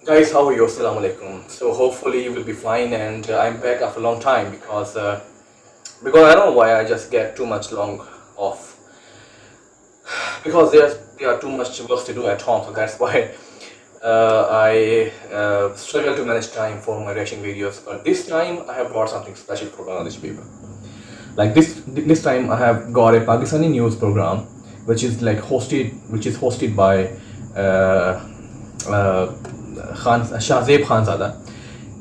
Guys, how are you? Assalamu alaikum. So hopefully you will be fine, and I'm back after a long time because I don't know why I just get too much long off because there are too much work to do at home, so that's why I struggle to manage time for my reaction videos. But this time I have brought something special for Bangladeshi people. Like this time I have got a Pakistani news program which is hosted by Shahzeb Khanzada,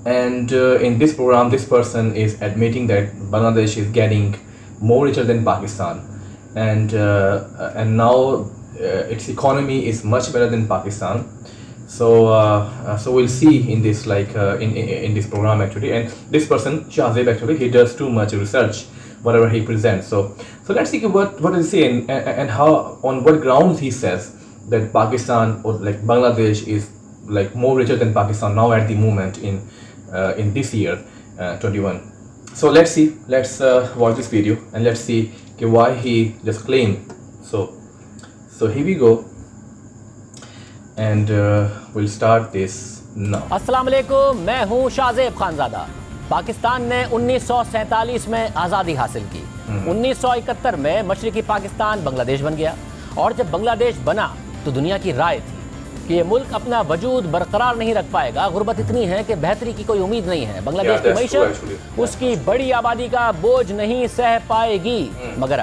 and in this program this person is admitting that Bangladesh is getting more richer than Pakistan, and now its economy is much better than Pakistan. So we'll see in this in this program actually, and this person Shahzeb actually he does too much research whatever he presents. So let's see what does he say and how, on what grounds he says that Pakistan or like Bangladesh is like more richer than Pakistan now at the moment in this year 21. So let's watch this video and let's see why he just claimed. So here we go, and we'll start this now. अस्सलाम वालेकुम, मैं हूं शाहजेब खानजादा। पाकिस्तान ने 1947 में आज़ादी हासिल की। 1971 में मशरिकी पाकिस्तान बांग्लादेश बन गया, और जब बांग्लादेश बना तो दुनिया की राय थी कि ये मुल्क अपना वजूद बरकरार नहीं रख पाएगा। गुर्बत इतनी है कि बेहतरी की कोई उम्मीद नहीं है। बांग्लादेश की मईशत उसकी बड़ी आबादी का बोझ नहीं सह पाएगी। मगर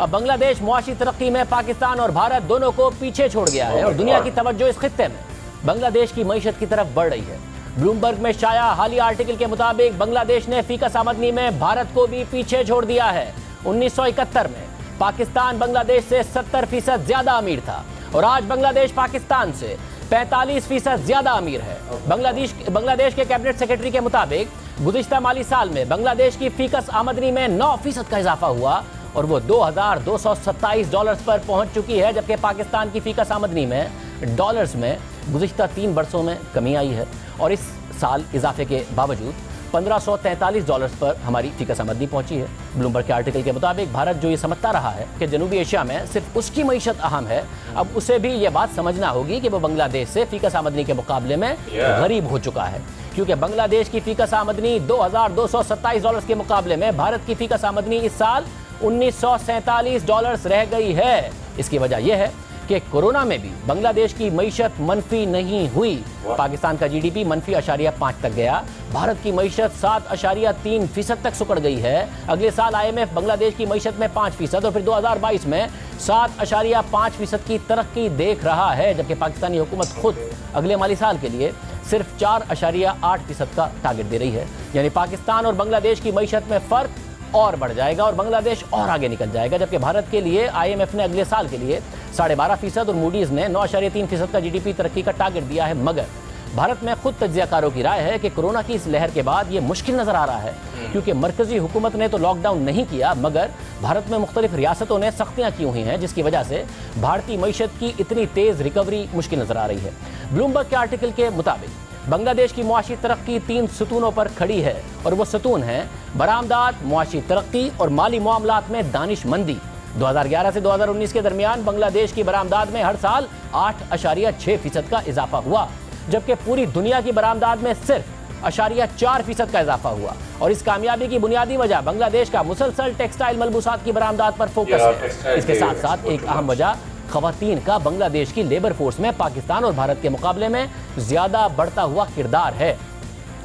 अब बांग्लादेश मुआशी तरक्की में पाकिस्तान और भारत दोनों को पीछे छोड़ गया है, और दुनिया की तवज्जो इस खित्ते में बांग्लादेश की मईशत की तरफ बढ़ रही है। ब्लूमबर्ग में शाया हालिया आर्टिकल के मुताबिक बांग्लादेश ने फीकस आमदनी में भारत को भी पीछे छोड़ दिया है। 1971 में पाकिस्तान बांग्लादेश से 70% ज्यादा अमीर था, और आज बांग्लादेश पाकिस्तान से 45% ज्यादा अमीर है। बांग्लादेश के कैबिनेट सेक्रेटरी के मुताबिक गुज़िश्ता माली साल में बांग्लादेश की फीकस आमदनी में 9% का इजाफा हुआ, और वो $2,227 पर पहुंच चुकी है, जबकि पाकिस्तान की फीकस आमदनी में डॉलर्स में गुज़िश्ता 3 वर्षों में कमी आई है, और इस साल इजाफे के बावजूद $1,543 पर हमारी फीकस आमदनी पहुंची है। ब्लूमबर्ग के आर्टिकल के मुताबिक भारत जो ये समझता रहा है कि जनूबी एशिया में सिर्फ उसकी मईशत अहम है, अब उसे भी ये बात समझना होगी कि वो बांग्लादेश से फीकस आमदनी के मुकाबले में गरीब हो चुका है, क्योंकि बांग्लादेश की फीकस आमदनी $2,227 के मुकाबले में भारत की फीकस आमदनी इस साल $1,947 रह गई है। इसकी वजह यह है कि कोरोना में भी बांग्लादेश की मईशत मनफी नहीं हुई। पाकिस्तान का जीडीपी -0.5 तक गया, भारत की मईशत 7.3% तक सुकड़ गई है। अगले साल IMF बांग्लादेश की मईशत में 5% और फिर 2022 में 7.5% की तरक्की देख रहा है, जबकि पाकिस्तानी हुकूमत खुद अगले माली साल के लिए सिर्फ 4.8% का टारगेट दे रही है। यानी पाकिस्तान और बांग्लादेश की मईशत में फ़र्क और बढ़ जाएगा और बांग्लादेश और आगे निकल जाएगा, जबकि भारत के लिए IMF ने अगले साल के लिए 12.5% और मूडीज़ ने 9.3% का GDP तरक्की का टारगेट दिया है। मगर भारत में खुद तज्ज़ियाकारों की राय है कि कोरोना की इस लहर के बाद ये मुश्किल नज़र आ रहा है, क्योंकि मरकज़ी हुकूमत ने तो लॉकडाउन नहीं किया, मगर भारत में मुख्तलिफ रियासतों ने सख्तियाँ की हुई हैं, जिसकी वजह से भारतीय मईशत की इतनी तेज़ रिकवरी मुश्किल नज़र आ रही है। ब्लूमबर्ग के आर्टिकल के मुताबिक बांग्लादेश की मुआशी तरक्की 3 सतूनों पर खड़ी है, और वो सतून हैं बरामदात, मुआशी तरक्की और माली मामलात में दानिशमंदी। 2011 से 2019 के दरमियान बांग्लादेश की बरामदात में हर साल 8.6% का इजाफा हुआ, जबकि पूरी दुनिया की बरामदात में सिर्फ 0.4% का इजाफा हुआ। और इस कामयाबी की बुनियादी वजह बांग्लादेश का मुसलसल टेक्सटाइल मलबूसात की बरामदात पर फोकस है। इसके साथ साथ एक अहम वजह ख़वातीन का बांग्लादेश की लेबर फोर्स में पाकिस्तान और भारत के मुकाबले में ज़्यादा बढ़ता हुआ किरदार है,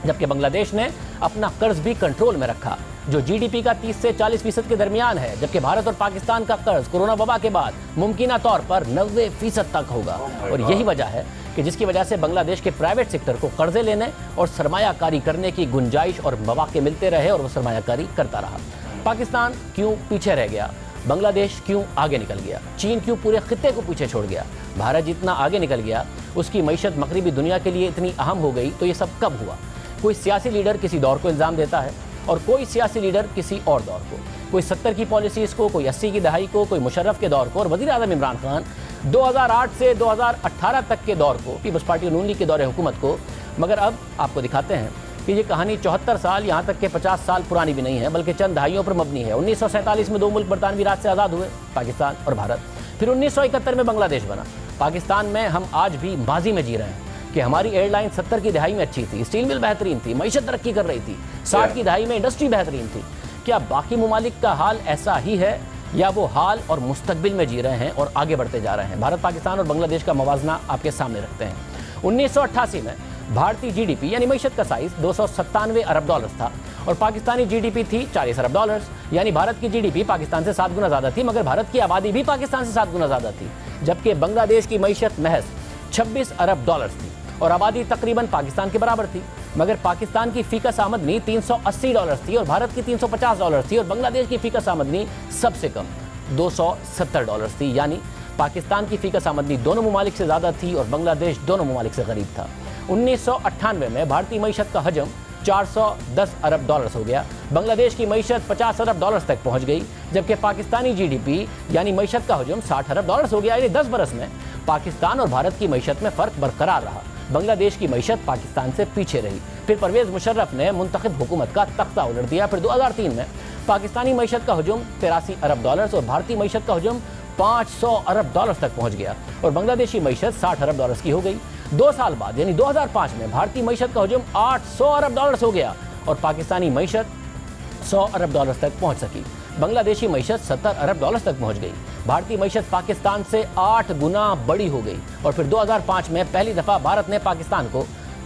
जबकि बांग्लादेश ने अपना कर्ज भी कंट्रोल में रखा, जो GDP का 30 से 40% के दरमियान है, जबकि भारत और पाकिस्तान का कर्ज कोरोना वबा के बाद मुमकिना तौर पर 90% तक होगा। और यही वजह है कि जिसकी वजह से बांग्लादेश के प्राइवेट सेक्टर को कर्जे लेने और सरमायाकारी करने की गुंजाइश और मौके मिलते रहे, और वो सरमायाकारी करता रहा। पाकिस्तान क्यों पीछे रह गया, बांग्लादेश क्यों आगे निकल गया, चीन क्यों पूरे खित्ते को पीछे छोड़ गया, भारत जितना आगे निकल गया, उसकी मईशत मगरबी दुनिया के लिए इतनी अहम हो गई, तो ये सब कब हुआ? कोई सियासी लीडर किसी दौर को इल्ज़ाम देता है, और कोई सियासी लीडर किसी और दौर को, कोई 70 की पॉलिसीज़ को, कोई 80 की दहाई को, कोई मुशर्रफ के दौर को, और वज़ीर आज़म इमरान खान 2008 से 2018 तक के दौर को, पीपल्स पार्टी नून लीग के दौर हुकूमत को। मगर अब आपको दिखाते हैं कि ये कहानी 74 साल, यहाँ तक के 50 साल पुरानी भी नहीं है, बल्कि चंद दहाइयों पर मबनी है। 1947 में 2 मुल्क बरतानवी राज से आज़ाद हुए, पाकिस्तान और भारत। फिर 1971 में बांग्लादेश बना। पाकिस्तान में हम आज भी माजी में जी रहे हैं कि हमारी एयरलाइन 70 की दहाई में अच्छी थी, स्टील मिल बेहतरीन थी, मईशत तरक्की कर रही थी, 60 की दहाई में इंडस्ट्री बेहतरीन थी। क्या बाकी ममालिक का हाल ऐसा ही है या वो हाल और मुस्तकबिल में जी रहे हैं और आगे बढ़ते जा रहे हैं? भारत, पाकिस्तान और बांग्लादेश का मवाजना आपके सामने रखते हैं। 1988 में भारतीय जीडीपी यानी मईशत का साइज 297 अरब डॉलर था और पाकिस्तानी जीडीपी थी 40 अरब डॉलर। यानी भारत की जीडीपी पाकिस्तान से 7 गुना ज़्यादा थी, मगर भारत की आबादी भी पाकिस्तान से 7 गुना ज़्यादा थी। जबकि बांग्लादेश की मईशत महज 26 अरब डॉलर थी और आबादी तकरीबन पाकिस्तान के बराबर थी, मगर पाकिस्तान की फीकस आमदनी 380 डॉलर थी और भारत की 350 डॉलर थी और बांग्लादेश की फीकस आमदनी सबसे कम 270 डॉलर थी। यानी पाकिस्तान की फीकस आमदनी दोनों ममालिक से ज़्यादा थी और बांग्लादेश दोनों ममालिक से गरीब था। 1998 में भारतीय मईशत का हजम 410 अरब डॉलर हो गया, बांग्लादेश की मईशत 50 अरब डॉलर तक पहुंच गई, जबकि पाकिस्तानी जीडीपी यानी मईशत का हजम 60 अरब डॉलर हो गया। यानी 10 बरस में पाकिस्तान और भारत की मईशत में फ़र्क बरकरार रहा। बांग्लादेश की मईशत पाकिस्तान से पीछे रही। फिर परवेज़ मुशर्रफ ने मुंतखब हुकूमत का तख्ता उलट दिया। फिर 2003 में पाकिस्तानी मईशत का हजम 83 अरब डॉलर और भारतीय मईशत का हजम 500 अरब डॉलर तक पहुंच गया और बांग्लादेशी मईशत 60 अरब डॉलर की हो गई। 2 साल बाद यानी 2005 में भारतीय मईशत का हजम 800 अरब डॉलर हो गया और पाकिस्तानी मईशत 100 अरब डॉलर तक पहुंच सकी। बांग्लादेशी मईशत 70 अरब डॉलर तक पहुंच गई। भारतीय मईशत पाकिस्तान से 8 गुना बड़ी हो गई और फिर 2005 में पहली दफ़ा भारत ने पाकिस्तान को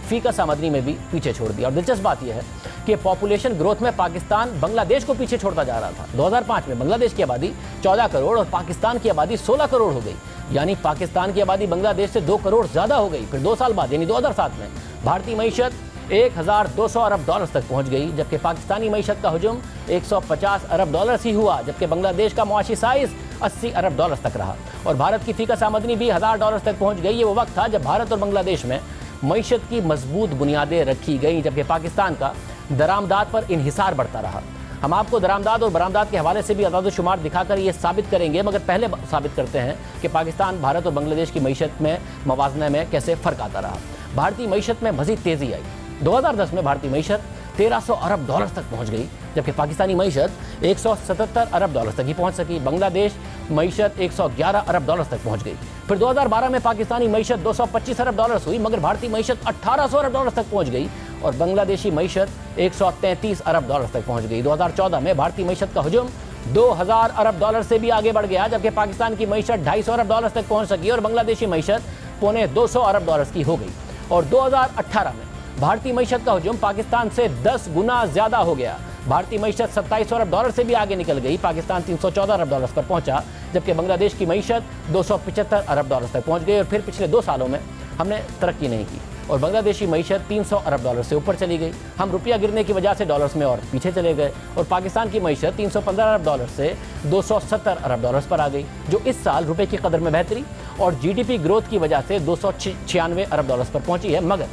फीकस आमदनी में भी पीछे छोड़ दिया। और दिलचस्प बात यह है कि पॉपुलेशन ग्रोथ में पाकिस्तान बांग्लादेश को पीछे छोड़ता जा रहा था। 2005 में बांग्लादेश की आबादी 14 करोड़ और पाकिस्तान की आबादी 16 करोड़ हो गई। यानी पाकिस्तान की आबादी बांग्लादेश से 2 करोड़ ज़्यादा हो गई। फिर 2 साल बाद यानी 2007 में भारतीय मईशत 1200 अरब डॉलर तक पहुंच गई, जबकि पाकिस्तानी मईशत का हजम 150 अरब डॉलर ही हुआ, जबकि बांग्लादेश का मुआशी साइज 80 अरब डॉलर तक रहा और भारत की फीकस आमदनी भी 1000 डॉलर तक पहुंच गई। ये वो वक्त था जब भारत और बांग्लादेश में मईशत की मजबूत बुनियादें रखी गई, जबकि पाकिस्तान का दरामदाद पर इन्हिसार बढ़ता रहा। हम आपको दरामदाद और बरामदाद के हवाले से भी अदाद शुमार दिखाकर ये साबित करेंगे, मगर पहले साबित करते हैं कि पाकिस्तान, भारत और बांग्लादेश की मईशत में मवाजने में कैसे फ़र्क आता रहा। भारतीय मईशत में मज़ीद तेज़ी आई। 2010 में भारतीय मईशत 1300 अरब डॉलर तक पहुंच गई, जबकि पाकिस्तानी मईशत 177 अरब डॉलर तक ही पहुंच सकी। बांग्लादेश मईशत 111 अरब डॉलर तक पहुंच गई। फिर 2012 में पाकिस्तानी मईशत 225 अरब डॉलर हुई, मगर भारतीय मईशत 1800 अरब डॉलर तक पहुंच गई और बांग्लादेशी मईशत 133 अरब डॉलर तक पहुंच गई। 2014 में भारतीय मईशत का हजम 2000 अरब डॉलर से भी आगे बढ़ गया, जबकि पाकिस्तान की मईशत 250 अरब डॉलर तक पहुंच सकी और बांग्लादेशी मईशत 250 अरब डॉलर की हो गई। और 2018 में भारतीय मईशत का हजम पाकिस्तान से 10 गुना ज़्यादा हो गया। भारतीय मईशत 2700 अरब डॉलर से भी आगे निकल गई, पाकिस्तान 314 अरब डॉलर पर पहुंचा, जबकि बांग्लादेश की मईशत 275 अरब डॉलर तक पहुंच गई। और फिर पिछले 2 सालों में हमने तरक्की नहीं की और बांग्लादेशी मईशत 300 अरब डॉलर से ऊपर चली गई। हम रुपया गिरने की वजह से डॉलर्स में और पीछे चले गए और पाकिस्तान की मईशत 315 अरब डॉलर से 270 अरब डॉलर पर आ गई, जो इस साल रुपये की कदर में बेहतरी और जीडीपी ग्रोथ की वजह से 296 अरब डॉलर पर पहुंची है। मगर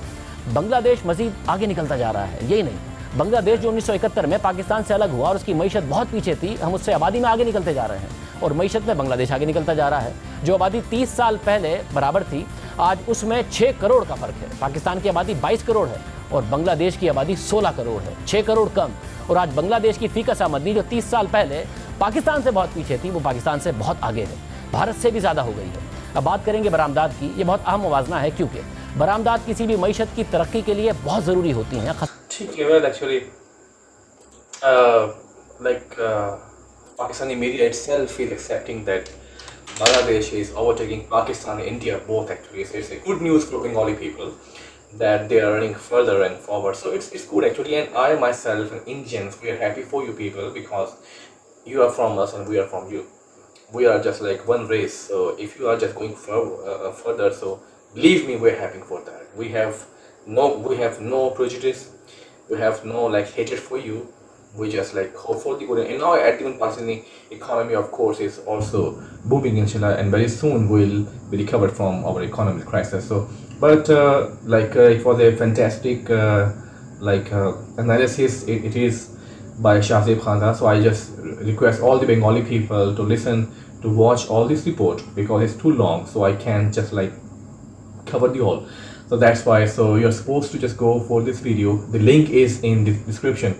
बांग्लादेश मजीद आगे निकलता जा रहा है। यही नहीं, बांग्लादेश जो 1971 में पाकिस्तान से अलग हुआ और उसकी मईशत बहुत पीछे थी, हम उससे आबादी में आगे निकलते जा रहे हैं और मईशत में बांग्लादेश आगे निकलता जा रहा है। जो आबादी 30 साल पहले बराबर थी, आज उसमें 6 करोड़ का फ़र्क है। पाकिस्तान की आबादी 22 करोड़ है और बांग्लादेश की आबादी 16 करोड़ है, 6 करोड़ कम। और आज बांग्लादेश की फीकस आमदनी जो 30 साल पहले पाकिस्तान से बहुत पीछे थी, वो पाकिस्तान से बहुत आगे है, भारत से भी ज़्यादा हो गई है। अब बात करेंगे बरामदाद की। ये बहुत अहम मुवाजना है क्योंकि बरामदाद किसी भी मईशत की तरक्की के लिए बहुत ज़रूरी होती हैं। ठीक है, well actually Pakistani media itself is accepting that Bangladesh is overtaking Pakistan and India both actually. So it's a good news for Bengali people that they are running further and forward. So it's good actually, and I myself and Indians, we are happy for you people because you are from us and we are from you. We are just like one race. So if you are just going further, so believe me, we're happy for that. We have no prejudice. We have no like hatred for you. We just like hope for the good. And now at even Pakistani economy, of course, is also booming inshallah, and very soon we'll be recovered from our economic crisis. So, but it was a fantastic analysis. It is by Shahzeb Khanzada. So I just request all the Bengali people to listen, to watch all this report because it's too long. So I can't just like cover the whole. So that's why. So you're supposed to just go for this video. The link is in the description.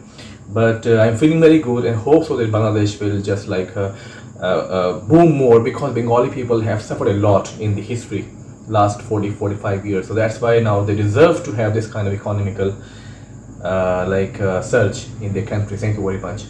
But I'm feeling very good and hope so that Bangladesh will just like boom more because Bengali people have suffered a lot in the history. last 40-45 years. So that's why now they deserve to have this kind of economical surge in their country. Thank you very much.